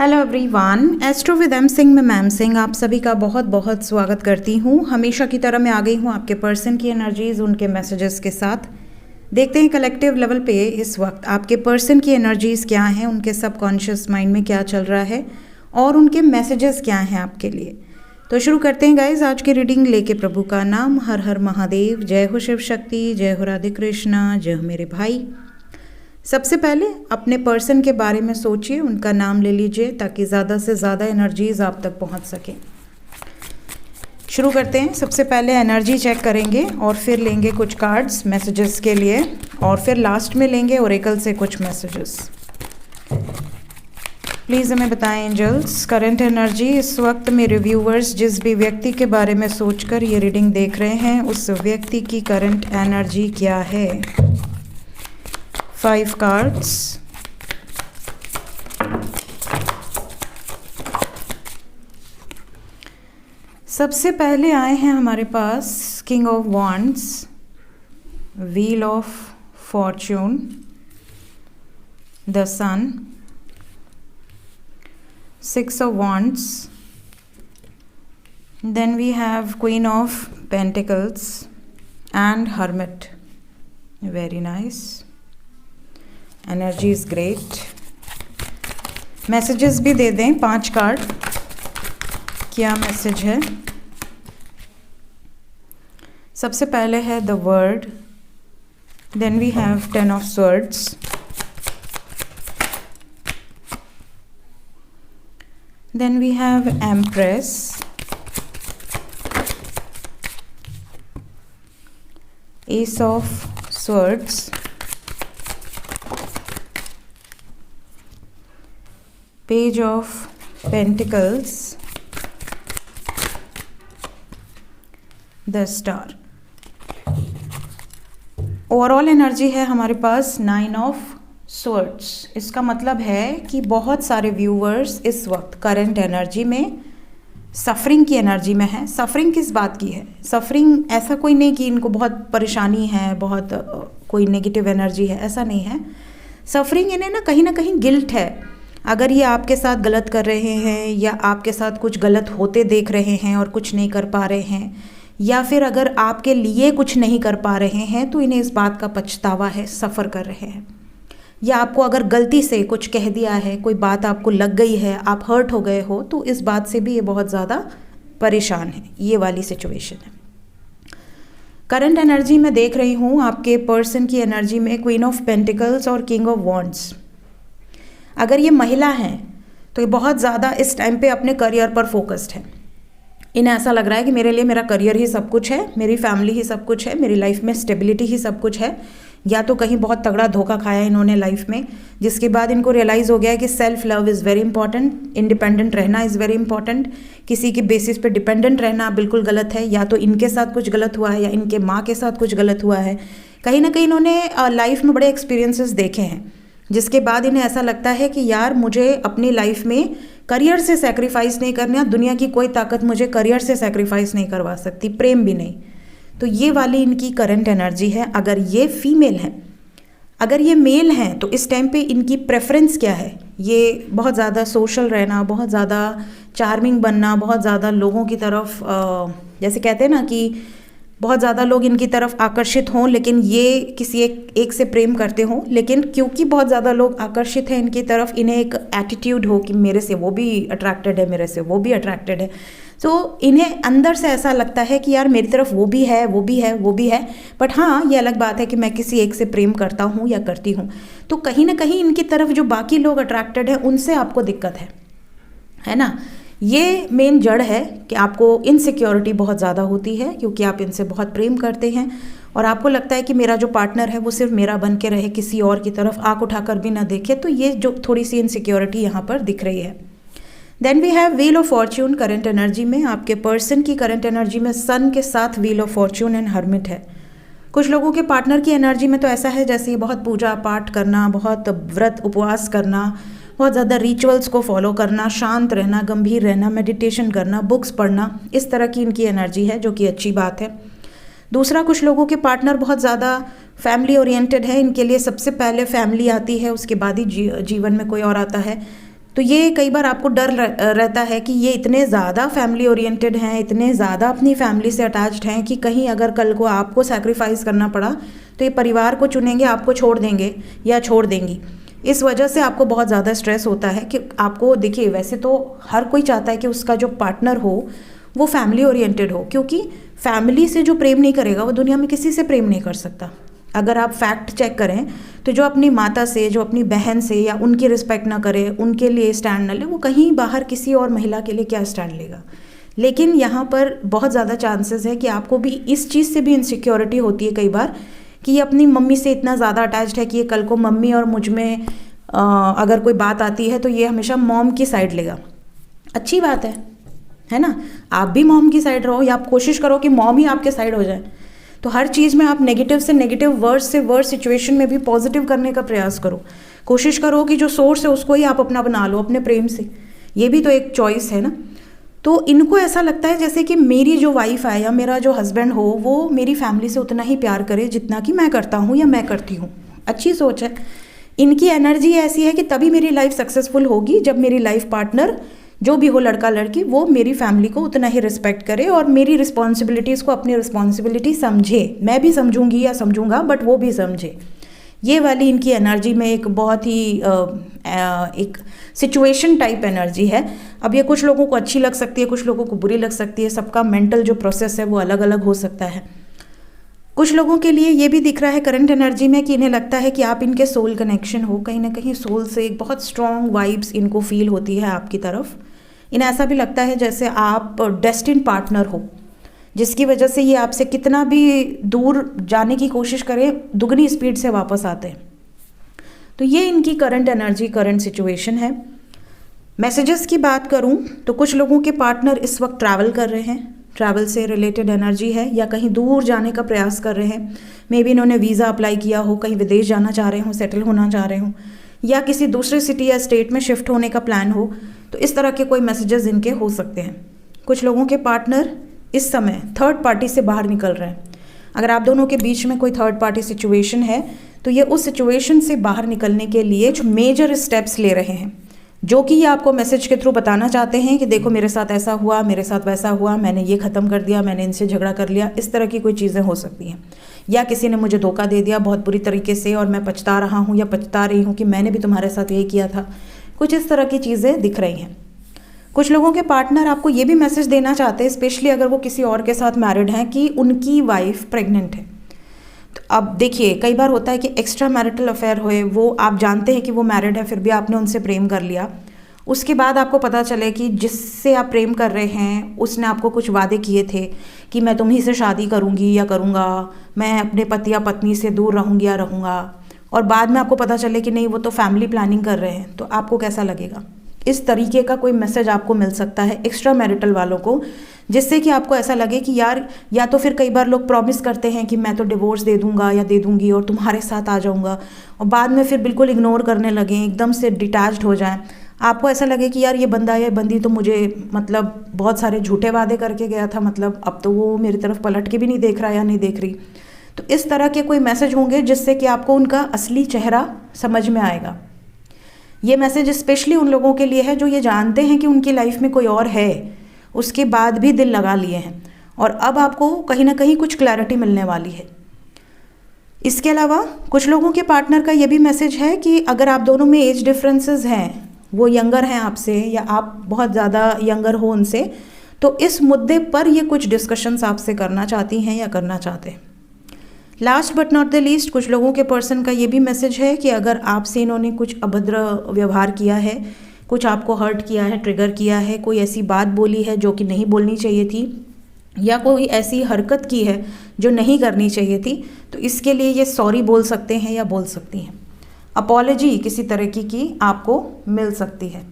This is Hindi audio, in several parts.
Hello everyone, astro with M Singh में मैम सिंह आप सभी का बहुत बहुत स्वागत करती हूँ। हमेशा की तरह मैं आ गई हूँ आपके पर्सन की एनर्जीज़ उनके मैसेजेस के साथ। देखते हैं कलेक्टिव लेवल पे इस वक्त आपके पर्सन की एनर्जीज़ क्या हैं, उनके सबकॉन्शियस माइंड में क्या चल रहा है और उनके मैसेजेस क्या हैं आपके लिए। तो शुरू करते हैं गाइज आज की रीडिंग लेके। प्रभु का नाम हर हर महादेव, जय हो शिव शक्ति, जय हो राधे कृष्णा, जय हो मेरे भाई। सबसे पहले अपने पर्सन के बारे में सोचिए, उनका नाम ले लीजिए ताकि ज़्यादा से ज़्यादा एनर्जीज आप तक पहुंच सकें। शुरू करते हैं। सबसे पहले एनर्जी चेक करेंगे और फिर लेंगे कुछ कार्ड्स मैसेजेस के लिए और फिर लास्ट में लेंगे ओरेकल से कुछ मैसेजेस। प्लीज़ हमें बताएं एंजल्स, करंट एनर्जी इस वक्त मेरे व्यूवर्स जिस भी व्यक्ति के बारे में सोचकर ये रीडिंग देख रहे हैं उस व्यक्ति की करंट एनर्जी क्या है। 5 कार्ड्स। सबसे पहले आए हैं हमारे पास king of wands, wheel of fortune, the sun, 6 of wands, then we have queen of pentacles and hermit. Very nice. Energy is great. Messages भी दे दें 5 कार्ड, क्या मैसेज है। सबसे पहले है the world, then we have 10 of swords, then we have empress, ace of swords, page of pentacles, the star। Overall energy है हमारे पास 9 of swords। इसका मतलब है कि बहुत सारे व्यूवर्स इस वक्त करंट एनर्जी में सफरिंग की एनर्जी में है। सफरिंग किस बात की है? सफरिंग ऐसा कोई नहीं कि इनको बहुत परेशानी है, बहुत कोई नेगेटिव एनर्जी है, ऐसा नहीं है। सफरिंग इन्हें ना कहीं गिल्ट है। अगर ये आपके साथ गलत कर रहे हैं या आपके साथ कुछ गलत होते देख रहे हैं और कुछ नहीं कर पा रहे हैं, या फिर अगर आपके लिए कुछ नहीं कर पा रहे हैं तो इन्हें इस बात का पछतावा है, सफ़र कर रहे हैं। या आपको अगर गलती से कुछ कह दिया है, कोई बात आपको लग गई है, आप हर्ट हो गए हो, तो इस बात से भी ये बहुत ज़्यादा परेशान है। ये वाली सिचुएशन है। करंट एनर्जी में देख रही हूँ आपके पर्सन की एनर्जी में क्वीन ऑफ पेंटिकल्स और किंग ऑफ वॉन्ड्स। अगर ये महिला हैं तो ये बहुत ज़्यादा इस टाइम पे अपने करियर पर फोकस्ड है। इन्हें ऐसा लग रहा है कि मेरे लिए मेरा करियर ही सब कुछ है, मेरी फैमिली ही सब कुछ है, मेरी लाइफ में स्टेबिलिटी ही सब कुछ है। या तो कहीं बहुत तगड़ा धोखा खाया इन्होंने लाइफ में, जिसके बाद इनको रियलाइज़ हो गया है कि self love is very important, independent रहना इज़ वेरी इंपॉर्टेंट। किसी की बेसिस पे डिपेंडेंट रहना बिल्कुल गलत है। या तो इनके साथ कुछ गलत हुआ है या इनके माँ के साथ कुछ गलत हुआ है। कहीं ना कहीं इन्होंने लाइफ में बड़े एक्सपीरियंसेस देखे हैं, जिसके बाद इन्हें ऐसा लगता है कि यार मुझे अपनी लाइफ में करियर से सैक्रिफाइस नहीं करना, दुनिया की कोई ताकत मुझे करियर से सैक्रिफाइस नहीं करवा सकती, प्रेम भी नहीं। तो ये वाली इनकी करंट एनर्जी है। अगर ये फीमेल हैं, अगर ये मेल हैं तो इस टाइम पे इनकी प्रेफरेंस क्या है? ये बहुत ज़्यादा सोशल रहना, बहुत ज़्यादा चार्मिंग बनना, बहुत ज़्यादा लोगों की तरफ जैसे कहते हैं ना कि बहुत ज़्यादा लोग इनकी तरफ आकर्षित हों, लेकिन ये किसी एक से प्रेम करते हों, लेकिन क्योंकि बहुत ज़्यादा लोग आकर्षित हैं इनकी तरफ, इन्हें एक एटीट्यूड हो कि मेरे से वो भी अट्रैक्टेड है, मेरे से वो भी अट्रैक्टेड है। तो इन्हें अंदर से ऐसा लगता है कि यार मेरी तरफ वो भी है, वो भी है, वो भी है। बट हाँ, ये अलग बात है कि मैं किसी एक से प्रेम करता हूँ या करती हूँ, तो कहीं ना कहीं इनकी तरफ जो बाकी लोग अट्रैक्टेड हैं उनसे आपको दिक्कत है ना। ये मेन जड़ है कि आपको इनसिक्योरिटी बहुत ज़्यादा होती है क्योंकि आप इनसे बहुत प्रेम करते हैं और आपको लगता है कि मेरा जो पार्टनर है वो सिर्फ मेरा बन के रहे, किसी और की तरफ आंख उठाकर भी ना देखे। तो ये जो थोड़ी सी इनसिक्योरिटी यहाँ पर दिख रही है। Then we have wheel of fortune current energy में। आपके पर्सन की करंट एनर्जी में सन के साथ wheel of Fortune and hermit है। कुछ लोगों के पार्टनर की एनर्जी में तो ऐसा है जैसे बहुत पूजा पाठ करना, बहुत व्रत उपवास करना, बहुत ज़्यादा रिचुअल्स को फॉलो करना, शांत रहना, गंभीर रहना, मेडिटेशन करना, बुक्स पढ़ना, इस तरह की इनकी एनर्जी है, जो कि अच्छी बात है। दूसरा, कुछ लोगों के पार्टनर बहुत ज़्यादा फैमिली ओरिएंटेड है। इनके लिए सबसे पहले फैमिली आती है, उसके बाद ही जीवन में कोई और आता है। तो ये कई बार आपको डर रहता है कि ये इतने ज़्यादा फैमिली ओरिएंटेड हैं, इतने ज़्यादा अपनी फैमिली से अटैच्ड हैं कि कहीं अगर कल को आपको सैक्रिफाइस करना पड़ा तो ये परिवार को चुनेंगे, आपको छोड़ देंगे या छोड़ देंगी। इस वजह से आपको बहुत ज़्यादा स्ट्रेस होता है कि आपको, देखिए वैसे तो हर कोई चाहता है कि उसका जो पार्टनर हो वो फैमिली ओरिएंटेड हो, क्योंकि फैमिली से जो प्रेम नहीं करेगा वो दुनिया में किसी से प्रेम नहीं कर सकता। अगर आप फैक्ट चेक करें तो जो अपनी माता से, जो अपनी बहन से या उनकी रिस्पेक्ट ना करे, उनके लिए स्टैंड ना ले, वो कहीं बाहर किसी और महिला के लिए क्या स्टैंड लेगा। लेकिन यहाँ पर बहुत ज़्यादा चांसेस है कि आपको भी इस चीज़ से भी इनसिक्योरिटी होती है कई बार कि ये अपनी मम्मी से इतना ज़्यादा अटैच्ड है कि ये कल को मम्मी और मुझ में अगर कोई बात आती है तो ये हमेशा मॉम की साइड लेगा। अच्छी बात है ना। आप भी मॉम की साइड रहो या आप कोशिश करो कि मॉम ही आपके साइड हो जाए। तो हर चीज़ में आप नेगेटिव से नेगेटिव, वर्स से वर्स सिचुएशन में भी पॉजिटिव करने का प्रयास करो। कोशिश करो कि जो सोर्स है उसको ही आप अपना बना लो अपने प्रेम से। ये भी तो एक चॉइस है ना। तो इनको ऐसा लगता है जैसे कि मेरी जो वाइफ है या मेरा जो हस्बैंड हो वो मेरी फैमिली से उतना ही प्यार करे जितना कि मैं करता हूँ या मैं करती हूँ। अच्छी सोच है। इनकी एनर्जी ऐसी है कि तभी मेरी लाइफ सक्सेसफुल होगी जब मेरी लाइफ पार्टनर जो भी हो, लड़का लड़की, वो मेरी फैमिली को उतना ही रिस्पेक्ट करे और मेरी रिस्पॉन्सिबिलिटीज़ को अपनी रिस्पॉन्सिबिलिटी समझे। मैं भी समझूंगी या समझूंगा बट वो भी समझे। ये वाली इनकी एनर्जी में एक बहुत ही एक सिचुएशन टाइप एनर्जी है। अब ये कुछ लोगों को अच्छी लग सकती है, कुछ लोगों को बुरी लग सकती है। सबका मेंटल जो प्रोसेस है वो अलग अलग हो सकता है। कुछ लोगों के लिए ये भी दिख रहा है करंट एनर्जी में कि इन्हें लगता है कि आप इनके सोल कनेक्शन हो। कहीं ना कहीं सोल से एक बहुत स्ट्रॉन्ग वाइब्स इनको फील होती है आपकी तरफ। इन्हें ऐसा भी लगता है जैसे आप डेस्टिन्ड पार्टनर हो, जिसकी वजह से ये आपसे कितना भी दूर जाने की कोशिश करें दुगनी स्पीड से वापस आते हैं। तो ये इनकी करंट एनर्जी, करंट सिचुएशन है। मैसेजेस की बात करूं तो कुछ लोगों के पार्टनर इस वक्त ट्रैवल कर रहे हैं, ट्रैवल से रिलेटेड एनर्जी है, या कहीं दूर जाने का प्रयास कर रहे हैं। मे बी इन्होंने वीज़ा अप्लाई किया हो, कहीं विदेश जाना चाह रहे हो, सेटल होना चाह रहे हो, या किसी दूसरे सिटी या स्टेट में शिफ्ट होने का प्लान हो। तो इस तरह के कोई मैसेजेस इनके हो सकते हैं। कुछ लोगों के पार्टनर इस समय थर्ड पार्टी से बाहर निकल रहे हैं। अगर आप दोनों के बीच में कोई थर्ड पार्टी सिचुएशन है तो ये उस सिचुएशन से बाहर निकलने के लिए जो मेजर स्टेप्स ले रहे हैं, जो कि ये आपको मैसेज के थ्रू बताना चाहते हैं कि देखो मेरे साथ ऐसा हुआ, मेरे साथ वैसा हुआ, मैंने ये ख़त्म कर दिया, मैंने इनसे झगड़ा कर लिया। इस तरह की कोई चीज़ें हो सकती हैं। या किसी ने मुझे धोखा दे दिया बहुत बुरी तरीके से और मैं पछता रहा हूँ या पछता रही हूँ कि मैंने भी तुम्हारे साथ यही किया था। कुछ इस तरह की चीज़ें दिख रही हैं। कुछ लोगों के पार्टनर आपको ये भी मैसेज देना चाहते हैं, स्पेशली अगर वो किसी और के साथ मैरिड हैं, कि उनकी वाइफ प्रेग्नेंट है। तो अब देखिए कई बार होता है कि एक्स्ट्रा मैरिटल अफेयर हुए, वो आप जानते हैं कि वो मैरिड है, फिर भी आपने उनसे प्रेम कर लिया। उसके बाद आपको पता चले कि जिससे आप प्रेम कर रहे हैं उसने आपको कुछ वादे किए थे कि मैं तुम्ही से शादी करूँगी या करूँगा, मैं अपने पति या पत्नी से दूर रहूँगी या रहूँगा, और बाद में आपको पता चले कि नहीं वो तो फैमिली प्लानिंग कर रहे हैं। तो आपको कैसा लगेगा? इस तरीके का कोई मैसेज आपको मिल सकता है एक्स्ट्रा मैरिटल वालों को, जिससे कि आपको ऐसा लगे कि यार, या तो फिर कई बार लोग प्रॉमिस करते हैं कि मैं तो डिवोर्स दे दूंगा या दे दूंगी और तुम्हारे साथ आ जाऊंगा, और बाद में फिर बिल्कुल इग्नोर करने लगें, एकदम से डिटैच्ड हो जाएं। आपको ऐसा लगे कि यार ये बंदा या बंदी तो मुझे मतलब बहुत सारे झूठे वादे करके गया था, मतलब अब तो वो मेरी तरफ पलट के भी नहीं देख रहा या नहीं देख रही। तो इस तरह के कोई मैसेज होंगे जिससे कि आपको उनका असली चेहरा समझ में आएगा। ये मैसेज स्पेशली उन लोगों के लिए है जो ये जानते हैं कि उनकी लाइफ में कोई और है, उसके बाद भी दिल लगा लिए हैं, और अब आपको कहीं ना कहीं कुछ क्लैरिटी मिलने वाली है। इसके अलावा कुछ लोगों के पार्टनर का ये भी मैसेज है कि अगर आप दोनों में एज डिफरेंसेस हैं, वो यंगर हैं आपसे या आप बहुत ज़्यादा यंगर हो उनसे, तो इस मुद्दे पर ये कुछ डिस्कशंस आपसे करना चाहती हैं या करना चाहते हैं। Last but not the least, कुछ लोगों के पर्सन का ये भी मैसेज है कि अगर आपसे इन्होंने कुछ अभद्र व्यवहार किया है, कुछ आपको हर्ट किया है, ट्रिगर किया है, कोई ऐसी बात बोली है जो कि नहीं बोलनी चाहिए थी, या कोई ऐसी हरकत की है जो नहीं करनी चाहिए थी, तो इसके लिए ये सॉरी बोल सकते हैं या बोल सकती हैं। अपॉलॉजी किसी तरह की आपको मिल सकती है।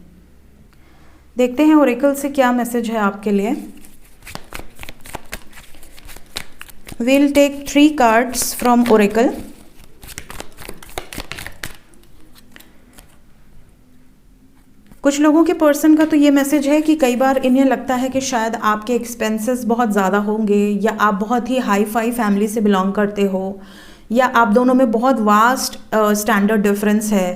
देखते हैं ओरेकल से क्या मैसेज है आपके लिए। We'll take 3 cards from Oracle. कुछ लोगों के पर्सन का तो ये मैसेज है कि कई बार इन्हें लगता है कि शायद आपके एक्सपेंसेस बहुत ज़्यादा होंगे, या आप बहुत ही हाई फाई फैमिली से बिलोंग करते हो, या आप दोनों में बहुत वास्ट स्टैंडर्ड डिफरेंस है।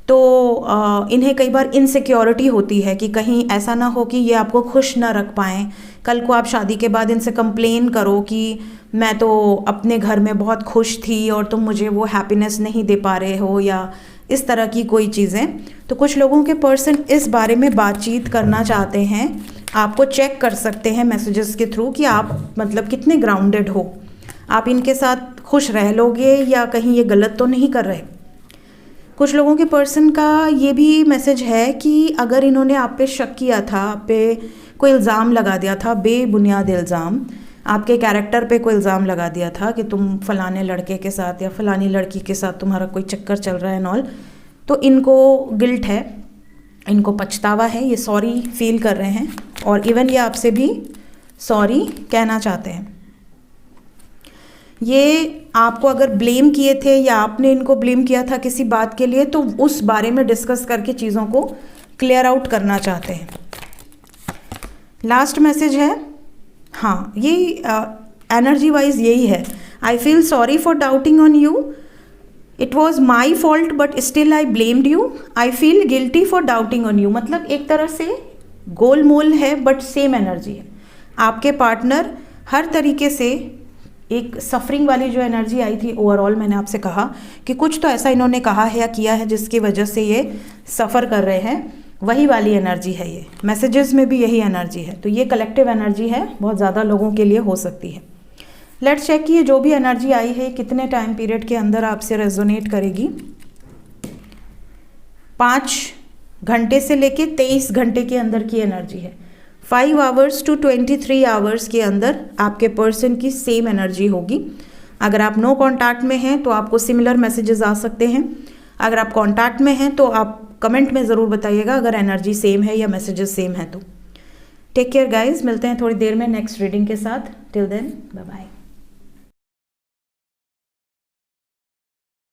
तो इन्हें कई बार इनसिक्योरिटी होती है कि कहीं ऐसा ना हो कि ये आपको खुश ना रख पाएँ। कल को आप शादी के बाद इनसे कंप्लेन करो कि मैं तो अपने घर में बहुत खुश थी और तुम मुझे वो हैप्पीनेस नहीं दे पा रहे हो, या इस तरह की कोई चीज़ें। तो कुछ लोगों के पर्सन इस बारे में बातचीत करना चाहते हैं। आपको चेक कर सकते हैं मैसेजेस के थ्रू कि आप मतलब कितने ग्राउंडेड हो, आप इनके साथ खुश रह लोगे या कहीं ये गलत तो नहीं कर रहे। कुछ लोगों के पर्सन का ये भी मैसेज है कि अगर इन्होंने आप पे शक किया था, आप पे कोई इल्ज़ाम लगा दिया था, बेबुनियाद इल्ज़ाम, आपके कैरेक्टर पे कोई इल्ज़ाम लगा दिया था कि तुम फलाने लड़के के साथ या फलानी लड़की के साथ तुम्हारा कोई चक्कर चल रहा है एंड ऑल, तो इनको गिल्ट है, इनको पछतावा है, ये सॉरी फील कर रहे हैं और इवन ये आपसे भी सॉरी कहना चाहते हैं। ये आपको अगर ब्लेम किए थे या आपने इनको ब्लेम किया था किसी बात के लिए, तो उस बारे में डिस्कस करके चीज़ों को क्लियर आउट करना चाहते हैं। लास्ट मैसेज है, हाँ, ये एनर्जी वाइज यही है। I feel sorry for doubting on you, it was my fault but still I blamed you, I feel guilty for doubting on you. मतलब एक तरह से गोल मोल है बट सेम एनर्जी है। आपके पार्टनर हर तरीके से एक सफरिंग वाली जो एनर्जी आई थी ओवरऑल, मैंने आपसे कहा कि कुछ तो ऐसा इन्होंने कहा है या किया है जिसकी वजह से ये सफ़र कर रहे हैं, वही वाली एनर्जी है ये। मैसेजेस में भी यही एनर्जी है, तो ये कलेक्टिव एनर्जी है, बहुत ज़्यादा लोगों के लिए हो सकती है। लेट्स चेक कि ये जो भी एनर्जी आई है कितने टाइम पीरियड के अंदर आपसे रेजोनेट करेगी। 5 घंटे से लेके 23 घंटे के अंदर की एनर्जी है। 5 आवर्स टू 23 आवर्स के अंदर आपके पर्सन की सेम एनर्जी होगी। अगर आप नो कॉन्टैक्ट में हैं तो आपको सिमिलर मैसेजेस आ सकते हैं। अगर आप कॉन्टैक्ट में हैं तो आप कमेंट में ज़रूर बताइएगा अगर एनर्जी सेम है या मैसेजेस सेम है तो। टेक केयर गाइज, मिलते हैं थोड़ी देर में नेक्स्ट रीडिंग के साथ। Till then bye bye.